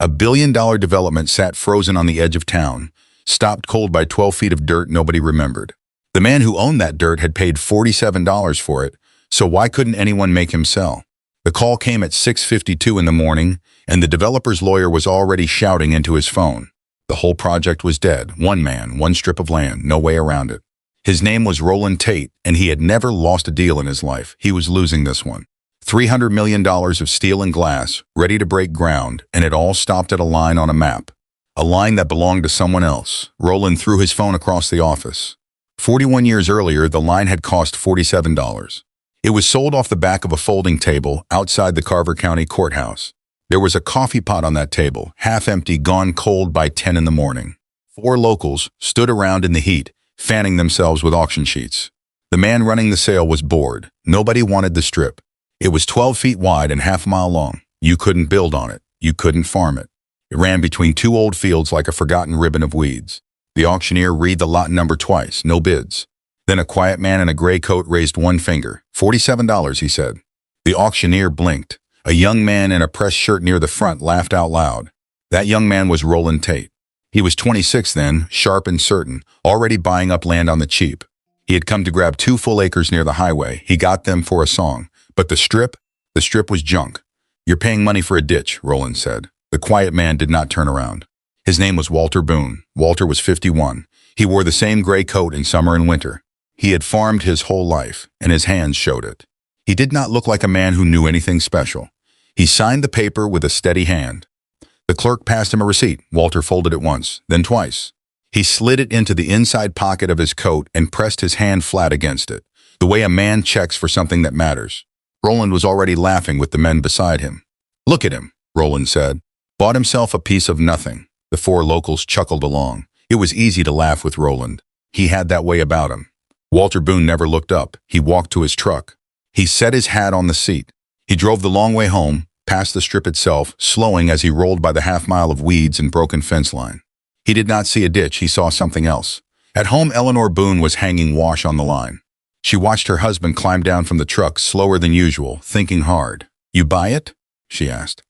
A billion-dollar development sat frozen on the edge of town, stopped cold by 12 feet of dirt nobody remembered. The man who owned that dirt had paid $47 for it, so why couldn't anyone make him sell? The call came at 6:52 in the morning, and the developer's lawyer was already shouting into his phone. The whole project was dead. One man, one strip of land, no way around it. His name was Roland Tate, and he had never lost a deal in his life. He was losing this one. $300 million of steel and glass, ready to break ground, and it all stopped at a line on a map. A line that belonged to someone else. Roland threw his phone across the office. 41 years earlier, the line had cost $47. It was sold off the back of a folding table outside the Carver County Courthouse. There was a coffee pot on that table, half empty, gone cold by 10 in the morning. 4 locals stood around in the heat, fanning themselves with auction sheets. The man running the sale was bored. Nobody wanted the strip. It was 12 feet wide and half a mile long. You couldn't build on it. You couldn't farm it. It ran between 2 old fields like a forgotten ribbon of weeds. The auctioneer read the lot number twice, no bids. Then a quiet man in a gray coat raised one finger. $47, he said. The auctioneer blinked. A young man in a pressed shirt near the front laughed out loud. That young man was Roland Tate. He was 26 then, sharp and certain, already buying up land on the cheap. He had come to grab 2 full acres near the highway. He got them for a song. But the strip was junk. You're paying money for a ditch, Roland said. The quiet man did not turn around. His name was Walter Boone. Walter was 51. He wore the same gray coat in summer and winter. He had farmed his whole life, and his hands showed it. He did not look like a man who knew anything special. He signed the paper with a steady hand. The clerk passed him a receipt. Walter folded it once, then twice. He slid it into the inside pocket of his coat and pressed his hand flat against it, the way a man checks for something that matters. Roland was already laughing with the men beside him. Look at him, Roland said. Bought himself a piece of nothing. The 4 locals chuckled along. It was easy to laugh with Roland. He had that way about him. Walter Boone never looked up. He walked to his truck. He set his hat on the seat. He drove the long way home, past the strip itself, slowing as he rolled by the half-mile of weeds and broken fence line. He did not see a ditch. He saw something else. At home, Eleanor Boone was hanging wash on the line. She watched her husband climb down from the truck slower than usual, thinking hard. You buy it? She asked.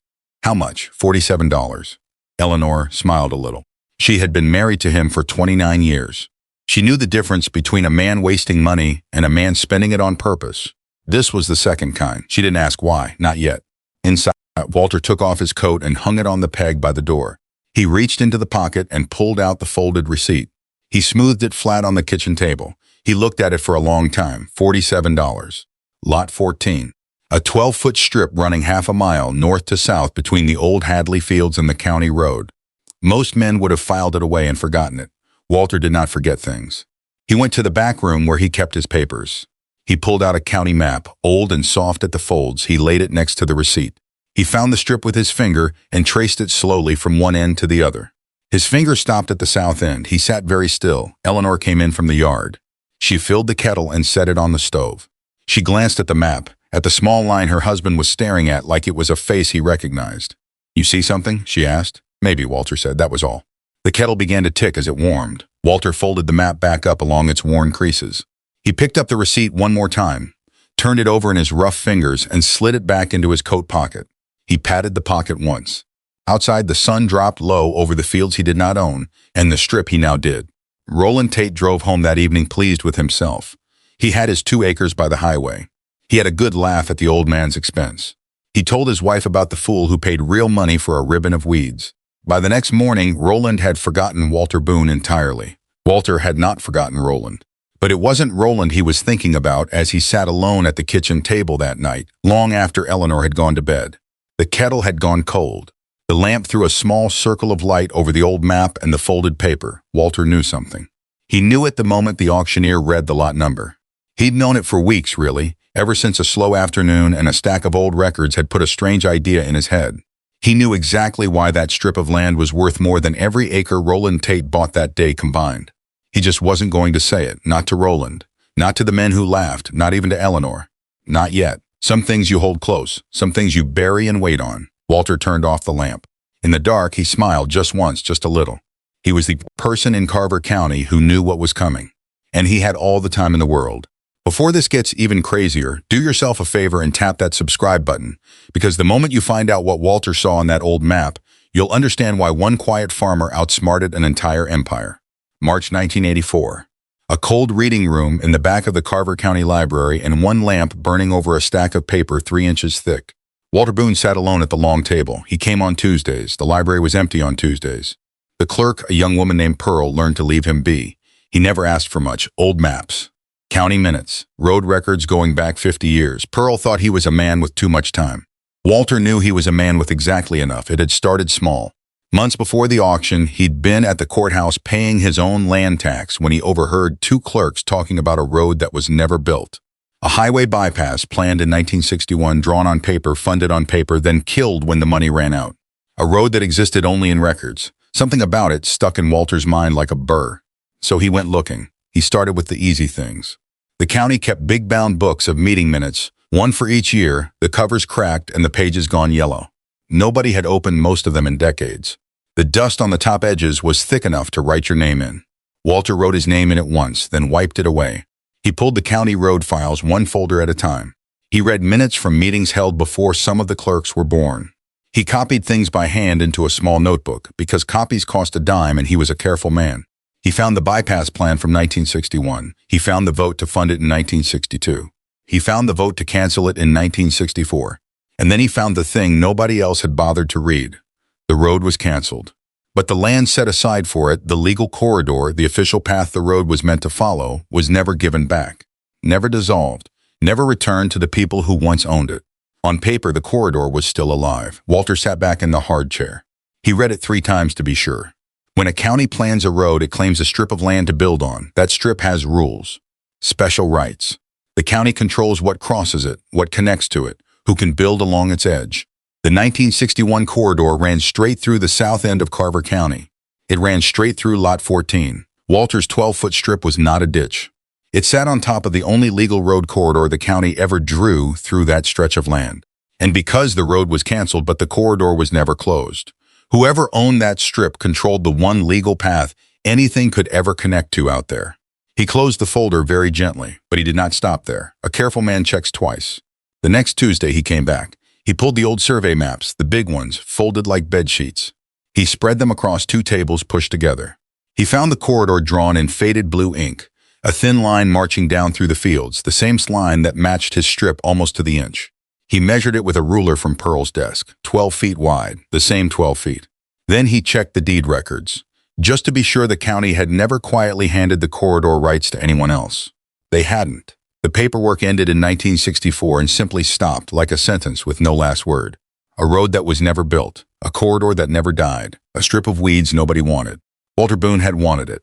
How much? $47. Eleanor smiled a little. She had been married to him for 29 years. She knew the difference between a man wasting money and a man spending it on purpose. This was the second kind. She didn't ask why, not yet. Inside, Walter took off his coat and hung it on the peg by the door. He reached into the pocket and pulled out the folded receipt. He smoothed it flat on the kitchen table. He looked at it for a long time. $47. Lot 14. A 12-foot strip running half a mile north to south between the old Hadley fields and the county road. Most men would have filed it away and forgotten it. Walter did not forget things. He went to the back room where he kept his papers. He pulled out a county map, old and soft at the folds. He laid it next to the receipt. He found the strip with his finger and traced it slowly from one end to the other. His finger stopped at the south end. He sat very still. Eleanor came in from the yard. She filled the kettle and set it on the stove. She glanced at the map, at the small line her husband was staring at like it was a face he recognized. You see something? She asked. Maybe, Walter said. That was all. The kettle began to tick as it warmed. Walter folded the map back up along its worn creases. He picked up the receipt one more time, turned it over in his rough fingers, and slid it back into his coat pocket. He patted the pocket once. Outside, the sun dropped low over the fields he did not own, and the strip he now did. Roland Tate drove home that evening pleased with himself. He had his 2 acres by the highway. He had a good laugh at the old man's expense. He told his wife about the fool who paid real money for a ribbon of weeds. By the next morning, Roland had forgotten Walter Boone entirely. Walter had not forgotten Roland. But it wasn't Roland he was thinking about as he sat alone at the kitchen table that night, long after Eleanor had gone to bed. The kettle had gone cold. The lamp threw a small circle of light over the old map and the folded paper. Walter knew something. He knew it the moment the auctioneer read the lot number. He'd known it for weeks, really, ever since a slow afternoon and a stack of old records had put a strange idea in his head. He knew exactly why that strip of land was worth more than every acre Roland Tate bought that day combined. He just wasn't going to say it, not to Roland, not to the men who laughed, not even to Eleanor. Not yet. Some things you hold close, some things you bury and wait on. Walter turned off the lamp. In the dark, he smiled just once, just a little. He was the person in Carver County who knew what was coming. And he had all the time in the world. Before this gets even crazier, do yourself a favor and tap that subscribe button, because the moment you find out what Walter saw on that old map, You'll understand why one quiet farmer outsmarted an entire empire. March 1984. A cold reading room in the back of the Carver County Library and one lamp burning over a stack of paper 3 inches thick. Walter Boone sat alone at the long table. He came on Tuesdays. The library was empty on Tuesdays. The clerk, a young woman named Pearl, learned to leave him be. He never asked for much. Old maps, county minutes, road records going back 50 years. Pearl thought he was a man with too much time. Walter knew he was a man with exactly enough. It had started small. Months before the auction, he'd been at the courthouse paying his own land tax when he overheard 2 clerks talking about a road that was never built. A highway bypass planned in 1961, drawn on paper, funded on paper, then killed when the money ran out. A road that existed only in records. Something about it stuck in Walter's mind like a burr. So he went looking. He started with the easy things. The county kept big bound books of meeting minutes, one for each year, the covers cracked and the pages gone yellow. Nobody had opened most of them in decades. The dust on the top edges was thick enough to write your name in. Walter wrote his name in it once, then wiped it away. He pulled the county road files one folder at a time. He read minutes from meetings held before some of the clerks were born. He copied things by hand into a small notebook because copies cost a dime and he was a careful man. He found the bypass plan from 1961. He found the vote to fund it in 1962. He found the vote to cancel it in 1964. And then he found the thing nobody else had bothered to read. The road was canceled. But the land set aside for it, the legal corridor, the official path the road was meant to follow, was never given back. Never dissolved. Never returned to the people who once owned it. On paper, the corridor was still alive. Walter sat back in the hard chair. He read it 3 times to be sure. When a county plans a road, it claims a strip of land to build on. That strip has rules. Special rights. The county controls what crosses it, what connects to it, who can build along its edge. The 1961 corridor ran straight through the south end of Carver County. It ran straight through Lot 14. Walter's 12-foot strip was not a ditch. It sat on top of the only legal road corridor the county ever drew through that stretch of land. And because the road was canceled, but the corridor was never closed. Whoever owned that strip controlled the one legal path anything could ever connect to out there. He closed the folder very gently, but he did not stop there. A careful man checks twice. The next Tuesday he came back. He pulled the old survey maps, the big ones, folded like bed sheets. He spread them across 2 tables pushed together. He found the corridor drawn in faded blue ink, a thin line marching down through the fields, the same line that matched his strip almost to the inch. He measured it with a ruler from Pearl's desk, 12 feet wide, the same 12 feet. Then he checked the deed records, just to be sure the county had never quietly handed the corridor rights to anyone else. They hadn't. The paperwork ended in 1964 and simply stopped like a sentence with no last word. A road that was never built, a corridor that never died, a strip of weeds nobody wanted. Walter Boone had wanted it.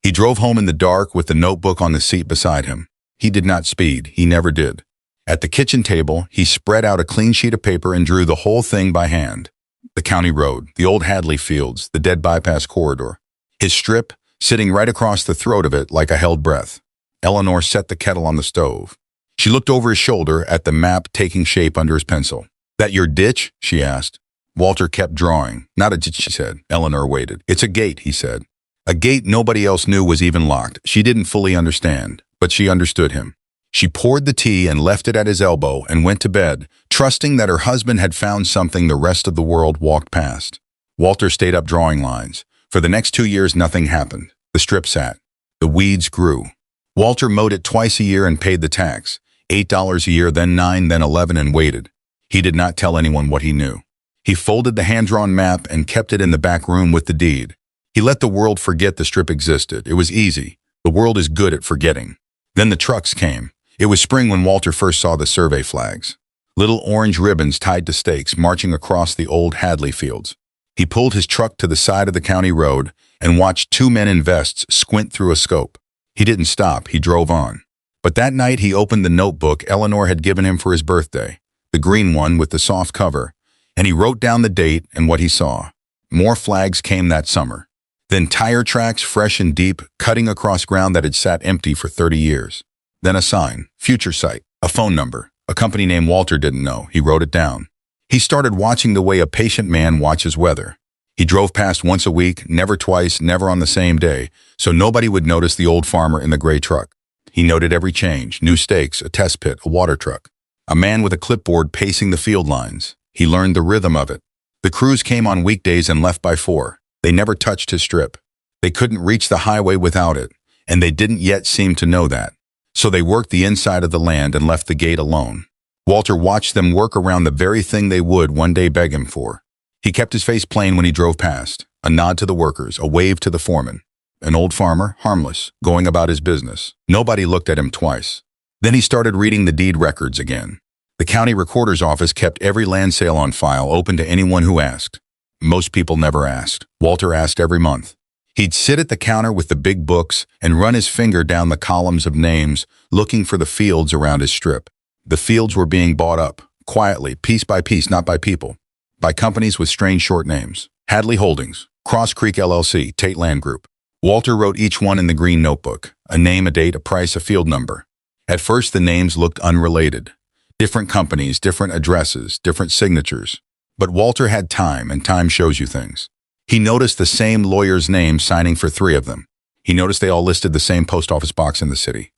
He drove home in the dark with the notebook on the seat beside him. He did not speed. He never did. At the kitchen table, he spread out a clean sheet of paper and drew the whole thing by hand. The county road, the old Hadley fields, the dead bypass corridor. His strip, sitting right across the throat of it like a held breath. Eleanor set the kettle on the stove. She looked over his shoulder at the map taking shape under his pencil. "That your ditch?" she asked. Walter kept drawing. "Not a ditch," she said. Eleanor waited. "It's a gate," he said. A gate nobody else knew was even locked. She didn't fully understand, but she understood him. She poured the tea and left it at his elbow and went to bed, trusting that her husband had found something the rest of the world walked past. Walter stayed up drawing lines. For the next 2 years, nothing happened. The strip sat. The weeds grew. Walter mowed it twice a year and paid the tax, $8 a year, then 9, then 11, and waited. He did not tell anyone what he knew. He folded the hand-drawn map and kept it in the back room with the deed. He let the world forget the strip existed. It was easy. The world is good at forgetting. Then the trucks came. It was spring when Walter first saw the survey flags. Little orange ribbons tied to stakes marching across the old Hadley fields. He pulled his truck to the side of the county road and watched 2 men in vests squint through a scope. He didn't stop. He drove on. But that night he opened the notebook Eleanor had given him for his birthday, the green one with the soft cover, and he wrote down the date and what he saw. More flags came that summer. Then tire tracks, fresh and deep, cutting across ground that had sat empty for 30 years. Then a sign, future site, a phone number, a company name Walter didn't know. He wrote it down. He started watching the way a patient man watches weather. He drove past once a week, never twice, never on the same day, so nobody would notice the old farmer in the gray truck. He noted every change, new stakes, a test pit, a water truck. A man with a clipboard pacing the field lines. He learned the rhythm of it. The crews came on weekdays and left by 4. They never touched his strip. They couldn't reach the highway without it, and they didn't yet seem to know that. So they worked the inside of the land and left the gate alone. Walter watched them work around the very thing they would one day beg him for. He kept his face plain when he drove past, a nod to the workers, a wave to the foreman. An old farmer, harmless, going about his business. Nobody looked at him twice. Then he started reading the deed records again. The county recorder's office kept every land sale on file, open to anyone who asked. Most people never asked. Walter asked every month. He'd sit at the counter with the big books and run his finger down the columns of names, looking for the fields around his strip. The fields were being bought up, quietly, piece by piece, not by people, by companies with strange short names. Hadley Holdings, Cross Creek LLC, Tate Land Group. Walter wrote each one in the green notebook, a name, a date, a price, a field number. At first the names looked unrelated. Different companies, different addresses, different signatures. But Walter had time, and time shows you things. He noticed the same lawyer's name signing for 3 of them. He noticed they all listed the same post office box in the city.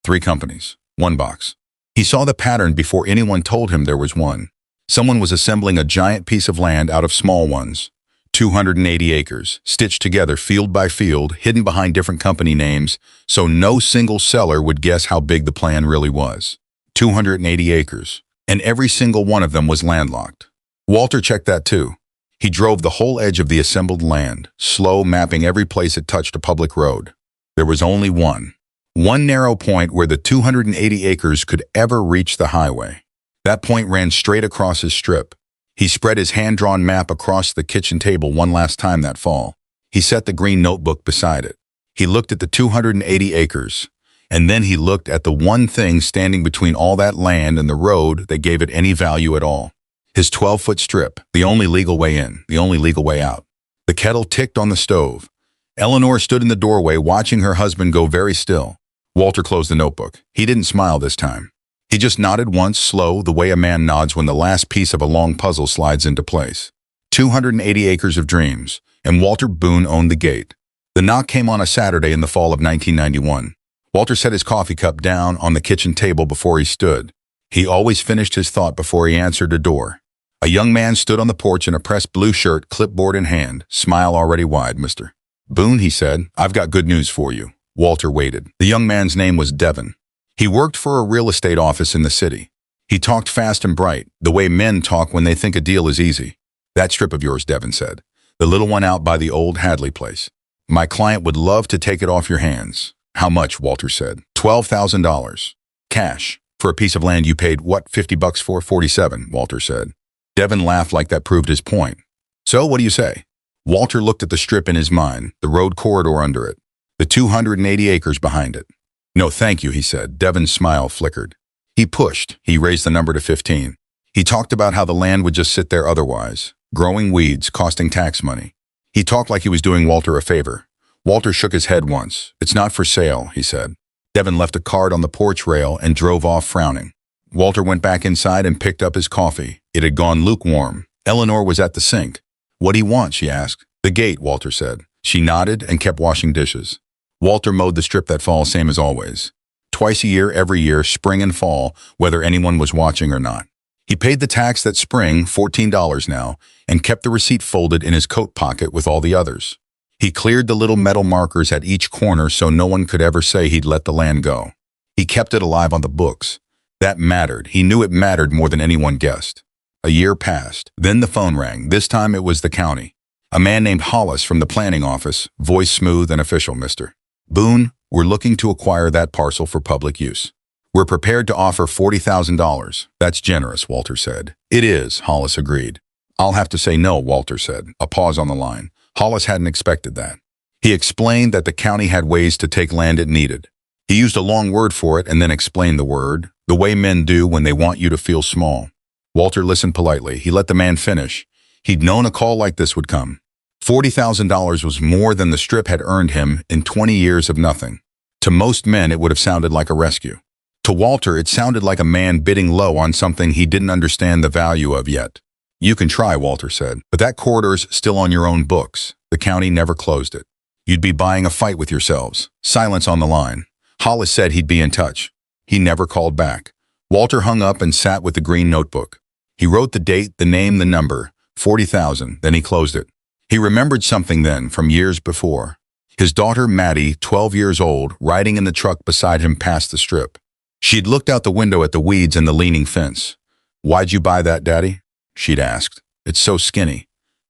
3 companies, 1 box. He saw the pattern before anyone told him there was one. Someone was assembling a giant piece of land out of small ones. 280 acres, stitched together field by field, hidden behind different company names, so no single seller would guess how big the plan really was. 280 acres, and every single one of them was landlocked. Walter checked that too. He drove the whole edge of the assembled land, slow, mapping every place it touched a public road. There was only one narrow point where the 280 acres could ever reach the highway. That point ran straight across his strip. He spread his hand-drawn map across the kitchen table one last time that fall. He set the green notebook beside it. He looked at the 280 acres, and then he looked at the one thing standing between all that land and the road that gave it any value at all. His 12-foot strip, the only legal way in, the only legal way out. The kettle ticked on the stove. Eleanor stood in the doorway watching her husband go very still. Walter closed the notebook. He didn't smile this time. He just nodded once, slow, the way a man nods when the last piece of a long puzzle slides into place. 280 acres of dreams, and Walter Boone owned the gate. The knock came on a Saturday in the fall of 1991. Walter set his coffee cup down on the kitchen table before he stood. He always finished his thought before he answered a door. A young man stood on the porch in a pressed blue shirt, clipboard in hand, smile already wide. "Mr. Boone," he said, "I've got good news for you." Walter waited. The young man's name was Devin. He worked for a real estate office in the city. He talked fast and bright, the way men talk when they think a deal is easy. "That strip of yours," Devin said. "The little one out by the old Hadley place. My client would love to take it off your hands." "How much?" Walter said. $12,000. Cash. For a piece of land you paid, what, $50 for? 47, Walter said. Devin laughed like that proved his point. "So, what do you say?" Walter looked at the strip in his mind, the road corridor under it, the 280 acres behind it. "No, thank you," he said. Devin's smile flickered. He pushed. He raised the number to 15. He talked about how the land would just sit there otherwise, growing weeds, costing tax money. He talked like he was doing Walter a favor. Walter shook his head once. "It's not for sale," he said. Devin left a card on the porch rail and drove off frowning. Walter went back inside and picked up his coffee. It had gone lukewarm. Eleanor was at the sink. "What do you want?" she asked. "The gate," Walter said. She nodded and kept washing dishes. Walter mowed the strip that fall, same as always. Twice a year, every year, spring and fall, whether anyone was watching or not. He paid the tax that spring, $14 now, and kept the receipt folded in his coat pocket with all the others. He cleared the little metal markers at each corner so no one could ever say he'd let the land go. He kept it alive on the books. That mattered. He knew it mattered more than anyone guessed. A year passed. Then the phone rang. This time it was the county. A man named Hollis from the planning office, voice smooth and official. "Mr. Boone, we're looking to acquire that parcel for public use. We're prepared to offer $40,000. That's generous," Walter said. "It is," Hollis agreed. "I'll have to say no," Walter said. A pause on the line. Hollis hadn't expected that. He explained that the county had ways to take land it needed. He used a long word for it and then explained the word, the way men do when they want you to feel small. Walter listened politely. He let the man finish. He'd known a call like this would come. $40,000 was more than the strip had earned him in 20 years of nothing. To most men, it would have sounded like a rescue. To Walter, it sounded like a man bidding low on something he didn't understand the value of yet. "You can try," Walter said, "but that corridor's still on your own books. The county never closed it. You'd be buying a fight with yourselves." Silence on the line. Hollis said he'd be in touch. He never called back. Walter hung up and sat with the green notebook. He wrote the date, the name, the number, $40,000, then he closed it. He remembered something then from years before. His daughter Maddie, 12 years old, riding in the truck beside him past the strip. She'd looked out the window at the weeds and the leaning fence. "Why'd you buy that, Daddy?" she'd asked. "It's so skinny."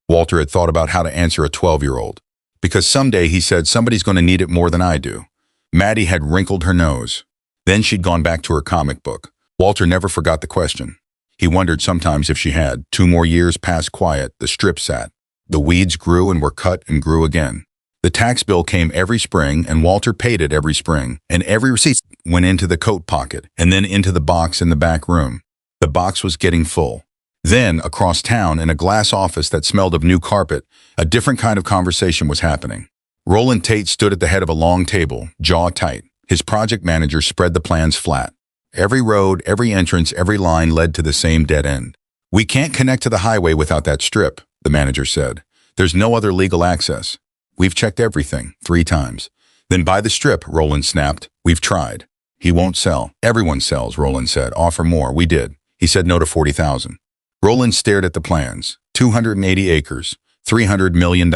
Walter had thought about how to answer a 12-year-old. "Because someday," he said, "somebody's going to need it more than I do." Maddie had wrinkled her nose. Then she'd gone back to her comic book. Walter never forgot the question. He wondered sometimes if she had. 2 more years passed quiet, the strip sat. The weeds grew and were cut and grew again. The tax bill came every spring, and Walter paid it every spring, and every receipt went into the coat pocket and then into the box in the back room. The box was getting full. Then, across town, in a glass office that smelled of new carpet, a different kind of conversation was happening. Roland Tate stood at the head of a long table, jaw tight. His project manager spread the plans flat. Every road, every entrance, every line led to the same dead end. "We can't connect to the highway without that strip," the manager said. "There's no other legal access. We've checked everything, 3 times. "Then buy the strip," Roland snapped. "We've tried." "He won't sell." "Everyone sells," Roland said. "Offer more." "We did." He said no to 40,000. Roland stared at the plans. 280 acres, $300 million.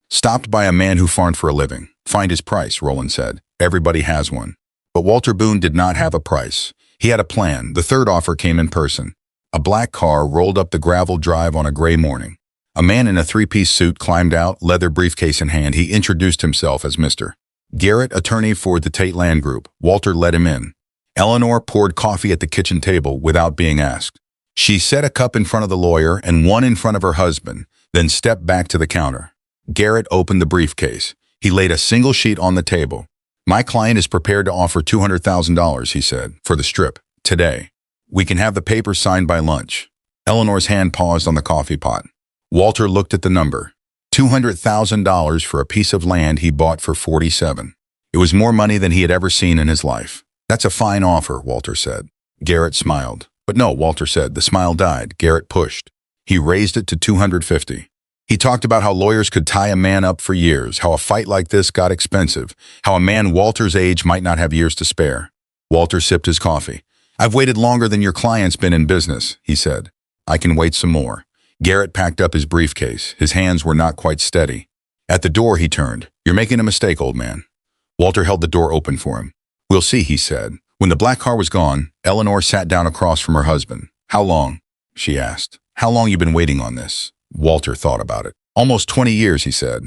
Stopped by a man who farmed for a living. "Find his price," Roland said. "Everybody has one." But Walter Boone did not have a price. He had a plan. The third offer came in person. A black car rolled up the gravel drive on a gray morning. A man in a 3-piece suit climbed out, leather briefcase in hand. He introduced himself as Mr. Garrett, attorney for the Tate Land Group. Walter let him in. Eleanor poured coffee at the kitchen table without being asked. She set a cup in front of the lawyer and one in front of her husband, then stepped back to the counter. Garrett opened the briefcase. He laid a single sheet on the table. "My client is prepared to offer $200,000, he said, "for the strip, today. We can have the papers signed by lunch." Eleanor's hand paused on the coffee pot. Walter looked at the number. $200,000 for a piece of land he bought for $47,000. It was more money than he had ever seen in his life. "That's a fine offer," Walter said. Garrett smiled. "But no," Walter said. The smile died. Garrett pushed. He raised it to $250,000. He talked about how lawyers could tie a man up for years, how a fight like this got expensive, how a man Walter's age might not have years to spare. Walter sipped his coffee. "I've waited longer than your client's been in business," he said. "I can wait some more." Garrett packed up his briefcase. His hands were not quite steady. At the door, he turned. "You're making a mistake, old man." Walter held the door open for him. "We'll see," he said. When the black car was gone, Eleanor sat down across from her husband. "How long?" she asked. "How long you been waiting on this?" Walter thought about it. "Almost 20 years, he said.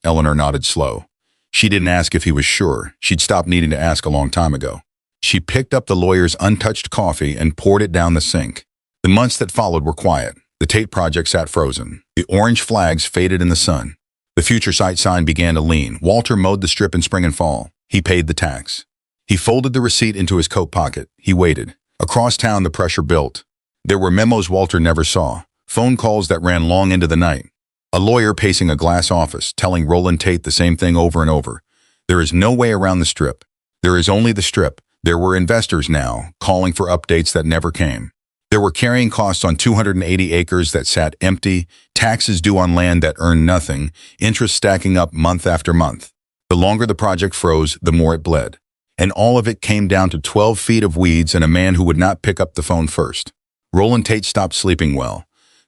Eleanor nodded slow. She didn't ask if he was sure. She'd stopped needing to ask a long time ago. She picked up the lawyer's untouched coffee and poured it down the sink. The months that followed were quiet. The Tate project sat frozen. The orange flags faded in the sun. The future site sign began to lean. Walter mowed the strip in spring and fall. He paid the tax. He folded the receipt into his coat pocket. He waited. Across town, the pressure built. There were memos Walter never saw. Phone calls that ran long into the night. A lawyer pacing a glass office, telling Roland Tate the same thing over and over. There is no way around the strip. There is only the strip. There were investors now, calling for updates that never came. There were carrying costs on 280 acres that sat empty, taxes due on land that earned nothing, interest stacking up month after month. The longer the project froze, the more it bled. And all of it came down to 12 feet of weeds and a man who would not pick up the phone first. Roland Tate stopped sleeping well.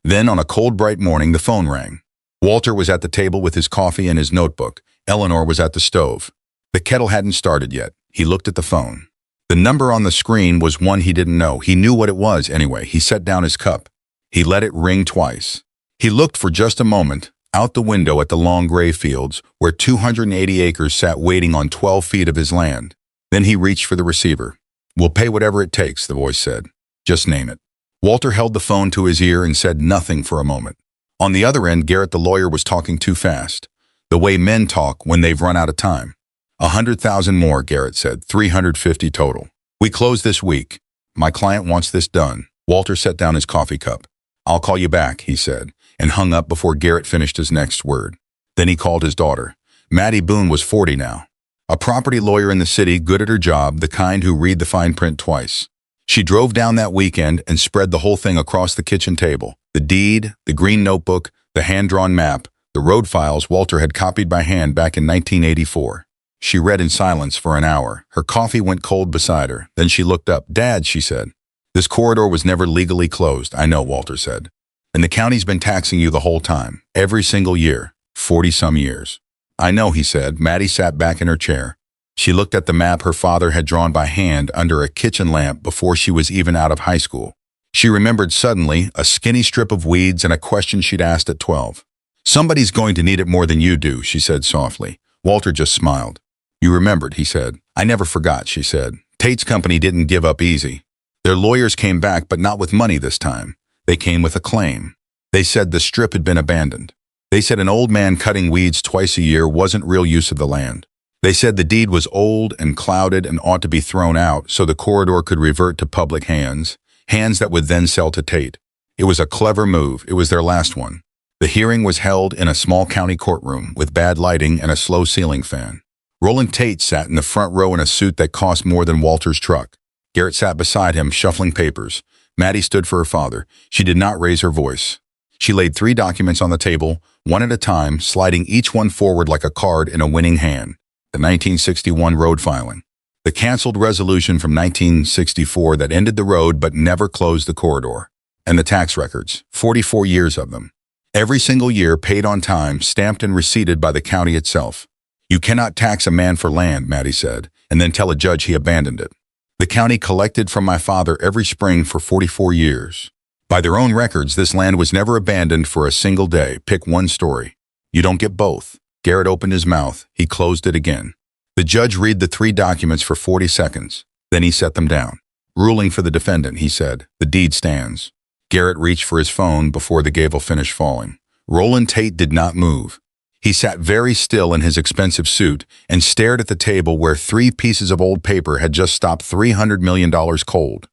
Then, on a cold, bright morning, the phone rang. Walter was at the table with his coffee and his notebook. Eleanor was at the stove. The kettle hadn't started yet. He looked at the phone. The number on the screen was one he didn't know. He knew what it was anyway. He set down his cup. He let it ring twice. He looked for just a moment out the window at the long gray fields where 280 acres sat waiting on 12 feet of his land. Then he reached for the receiver. "We'll pay whatever it takes," the voice said. "Just name it." Walter held the phone to his ear and said nothing for a moment. On the other end, Garrett the lawyer was talking too fast. The way men talk when they've run out of time. 100,000 more, Garrett said. 350 total. We close this week. My client wants this done. Walter set down his coffee cup. "I'll call you back," he said, and hung up before Garrett finished his next word. Then he called his daughter. Maddie Boone was 40 now. A property lawyer in the city, good at her job, the kind who read the fine print twice. She drove down that weekend and spread the whole thing across the kitchen table. The deed, the green notebook, the hand-drawn map, the road files Walter had copied by hand back in 1984. She read in silence for an hour. Her coffee went cold beside her. Then she looked up. "Dad," she said. "This corridor was never legally closed." "I know," Walter said. And the county's been taxing you the whole time, every single year, 40-some years. I know, he said. Maddie sat back in her chair. She looked at the map her father had drawn by hand under a kitchen lamp before she was even out of high school. She remembered suddenly a skinny strip of weeds and a question she'd asked at 12. Somebody's going to need it more than you do, she said softly. Walter just smiled. You remembered, he said. I never forgot, she said. Tate's company didn't give up easy. Their lawyers came back, but not with money this time. They came with a claim. They said the strip had been abandoned. They said an old man cutting weeds twice a year wasn't real use of the land. They said the deed was old and clouded and ought to be thrown out so the corridor could revert to public hands that would then sell to Tate. It was a clever move. It was their last one. The hearing was held in a small county courtroom with bad lighting and a slow ceiling fan. Roland Tate sat in the front row in a suit that cost more than Walter's truck. Garrett sat beside him, shuffling papers. Maddie stood for her father. She did not raise her voice. She laid 3 documents on the table, one at a time, sliding each one forward like a card in a winning hand. The 1961 road filing. The canceled resolution from 1964 that ended the road but never closed the corridor. And the tax records, 44 years of them. Every single year paid on time, stamped and receipted by the county itself. You cannot tax a man for land, Maddie said, and then tell a judge he abandoned it. The county collected from my father every spring for 44 years. By their own records, this land was never abandoned for a single day. Pick one story. You don't get both. Garrett opened his mouth. He closed it again. The judge read the 3 documents for 40 seconds. Then he set them down. Ruling for the defendant, he said. The deed stands. Garrett reached for his phone before the gavel finished falling. Roland Tate did not move. He sat very still in his expensive suit and stared at the table where 3 pieces of old paper had just stopped $300 million cold.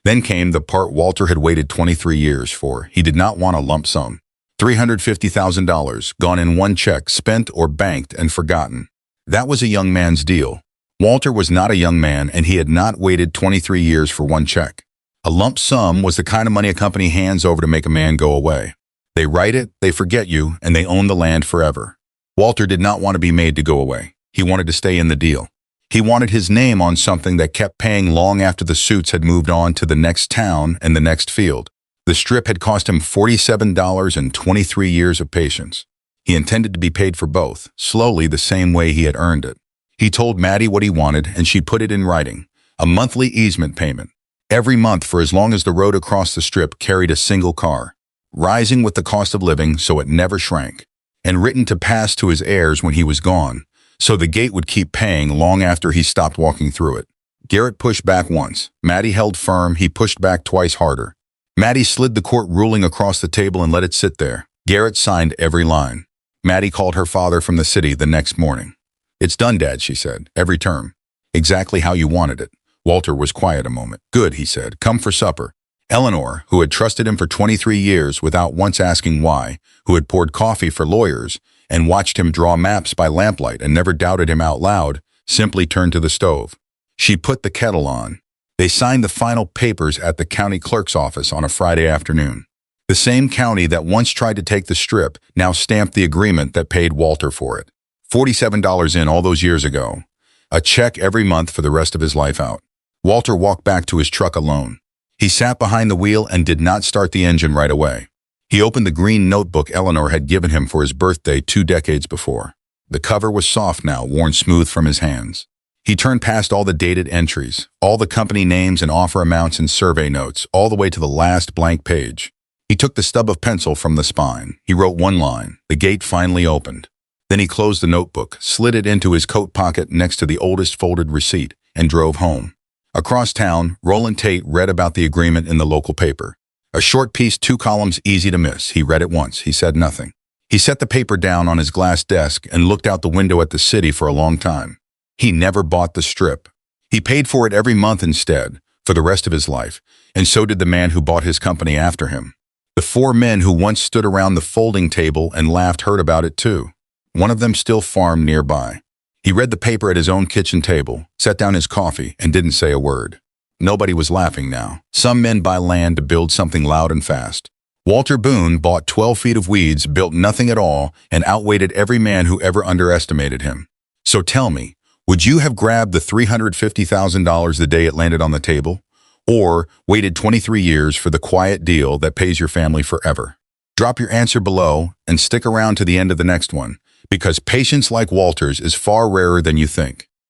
Then came the part Walter had waited 23 years for. He did not want a lump sum. $350,000, gone in one check, spent or banked and forgotten. That was a young man's deal. Walter was not a young man, and he had not waited 23 years for one check. A lump sum was the kind of money a company hands over to make a man go away. They write it, they forget you, and they own the land forever. Walter did not want to be made to go away. He wanted to stay in the deal. He wanted his name on something that kept paying long after the suits had moved on to the next town and the next field. The strip had cost him $47 and 23 years of patience. He intended to be paid for both, slowly the same way he had earned it. He told Maddie what he wanted, and she put it in writing. A monthly easement payment. Every month for as long as the road across the strip carried a single car. Rising with the cost of living so it never shrank. And written to pass to his heirs when he was gone, so the gate would keep paying long after he stopped walking through it. Garrett pushed back once. Maddie held firm. He pushed back twice harder. Maddie slid the court ruling across the table and let it sit there. Garrett signed every line. Maddie called her father from the city the next morning. It's done, Dad, she said. Every term. Exactly how you wanted it. Walter was quiet a moment. Good, he said. Come for supper. Eleanor, who had trusted him for 23 years without once asking why, who had poured coffee for lawyers and watched him draw maps by lamplight and never doubted him out loud, simply turned to the stove. She put the kettle on. They signed the final papers at the county clerk's office on a Friday afternoon. The same county that once tried to take the strip now stamped the agreement that paid Walter for it. $47 in all those years ago. A check every month for the rest of his life out. Walter walked back to his truck alone. He sat behind the wheel and did not start the engine right away. He opened the green notebook Eleanor had given him for his birthday 2 decades before. The cover was soft now, worn smooth from his hands. He turned past all the dated entries, all the company names and offer amounts and survey notes, all the way to the last blank page. He took the stub of pencil from the spine. He wrote one line. The gate finally opened. Then he closed the notebook, slid it into his coat pocket next to the oldest folded receipt, and drove home. Across town, Roland Tate read about the agreement in the local paper. A short piece, 2 columns, easy to miss. He read it once. He said nothing. He set the paper down on his glass desk and looked out the window at the city for a long time. He never bought the strip. He paid for it every month instead, for the rest of his life, and so did the man who bought his company after him. The 4 men who once stood around the folding table and laughed heard about it too. One of them still farmed nearby. He read the paper at his own kitchen table, set down his coffee, and didn't say a word. Nobody was laughing now. Some men buy land to build something loud and fast. Walter Boone bought 12 feet of weeds, built nothing at all, and outweighted every man who ever underestimated him. So tell me, would you have grabbed the $350,000 the day it landed on the table? Or waited 23 years for the quiet deal that pays your family forever? Drop your answer below and stick around to the end of the next one, because patience like Walter's is far rarer than you think.